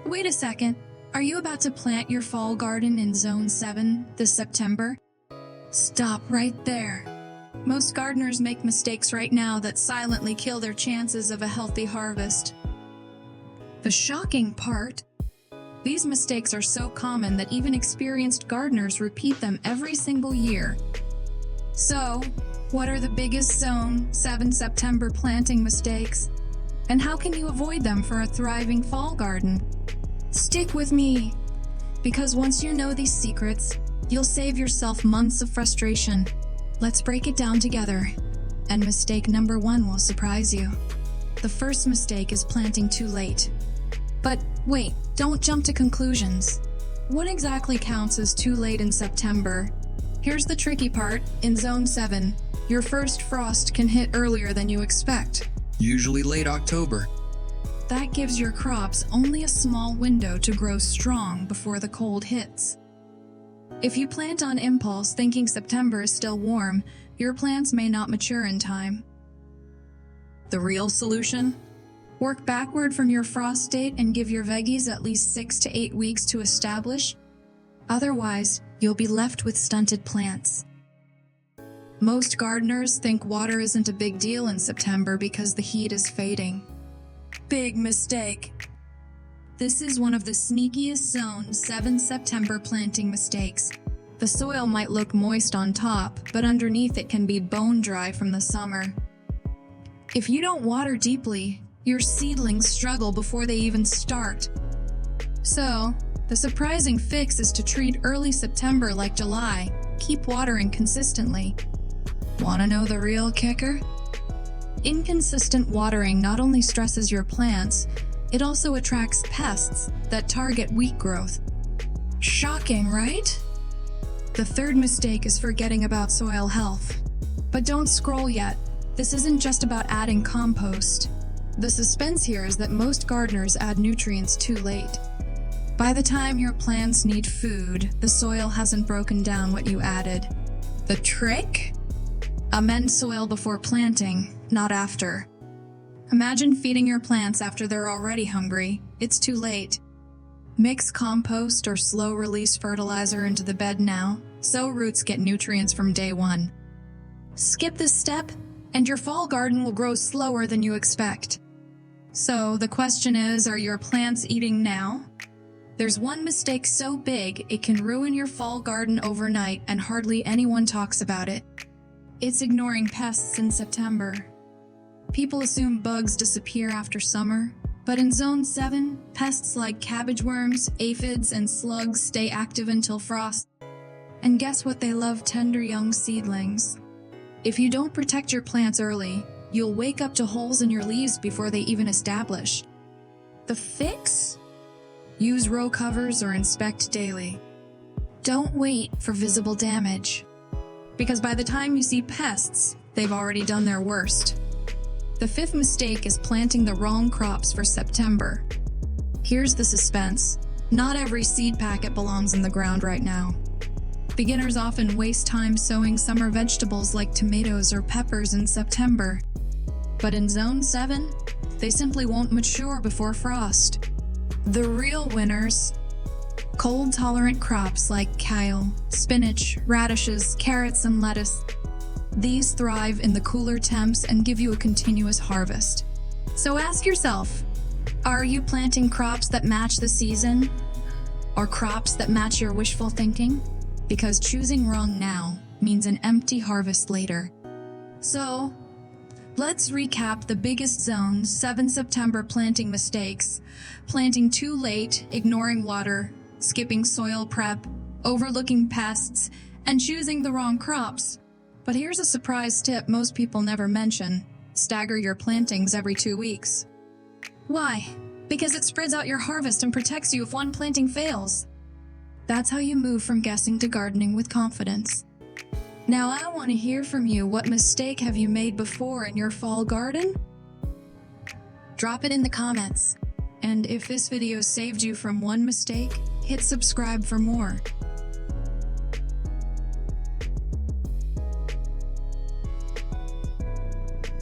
Wait a second. Are you about to plant your fall garden in Zone 7 this September? Stop right there. Most gardeners make mistakes right now that silently kill their chances of a healthy harvest. The shocking part: these mistakes are so common that even experienced gardeners repeat them every single year. So, what are the biggest Zone 7 September planting mistakes? And how can you avoid them for a thriving fall garden? Stick with me, because once you know these secrets, you'll save yourself months of frustration. Let's break it down together. And mistake number 1 will surprise you. The first mistake is planting too late. But wait, don't jump to conclusions. What exactly counts as too late in September? Here's the tricky part. In Zone 7, your first frost can hit earlier than you expect. Usually late October. That gives your crops only a small window to grow strong before the cold hits. If you plant on impulse thinking September is still warm, your plants may not mature in time. The real solution? Work backward from your frost date and give your veggies at least 6 to 8 weeks to establish. Otherwise, you'll be left with stunted plants. Most gardeners think water isn't a big deal in September because the heat is fading. Big mistake. This is one of the sneakiest Zone 7 September planting mistakes. The soil might look moist on top, but underneath it can be bone dry from the summer. If you don't water deeply, your seedlings struggle before they even start. So, the surprising fix is to treat early September like July. Keep watering consistently. Want to know the real kicker? Inconsistent watering not only stresses your plants, it also attracts pests that target wheat growth. Shocking, right? The third mistake is forgetting about soil health. But don't scroll yet. This isn't just about adding compost. The suspense here is that most gardeners add nutrients too late. By the time your plants need food, the soil hasn't broken down what you added. The trick? Amend soil before planting, not after. Imagine feeding your plants after they're already hungry. It's too late. Mix compost or slow-release fertilizer into the bed now, so roots get nutrients from day 1. Skip this step, and your fall garden will grow slower than you expect. So the question is, are your plants eating now? There's one mistake so big it can ruin your fall garden overnight and hardly anyone talks about it. It's ignoring pests in September. People assume bugs disappear after summer, but in Zone 7, pests like cabbage worms, aphids, and slugs stay active until frost. And guess what? They love tender young seedlings. If you don't protect your plants early, you'll wake up to holes in your leaves before they even establish. The fix? Use row covers or inspect daily. Don't wait for visible damage, because by the time you see pests, they've already done their worst. The fifth mistake is planting the wrong crops for September. Here's the suspense. Not every seed packet belongs in the ground right now. Beginners often waste time sowing summer vegetables like tomatoes or peppers in September. But in Zone 7, they simply won't mature before frost. The real winners: cold-tolerant crops like kale, spinach, radishes, carrots, and lettuce. These thrive in the cooler temps and give you a continuous harvest. So ask yourself, are you planting crops that match the season? Or crops that match your wishful thinking? Because choosing wrong now means an empty harvest later. So, let's recap the biggest Zone 7 September planting mistakes: planting too late, ignoring water, skipping soil prep, overlooking pests, and choosing the wrong crops. But here's a surprise tip most people never mention: stagger your plantings every 2 weeks. Why? Because it spreads out your harvest and protects you if one planting fails. That's how you move from guessing to gardening with confidence. Now I want to hear from you. What mistake have you made before in your fall garden? Drop it in the comments. And if this video saved you from one mistake, hit subscribe for more.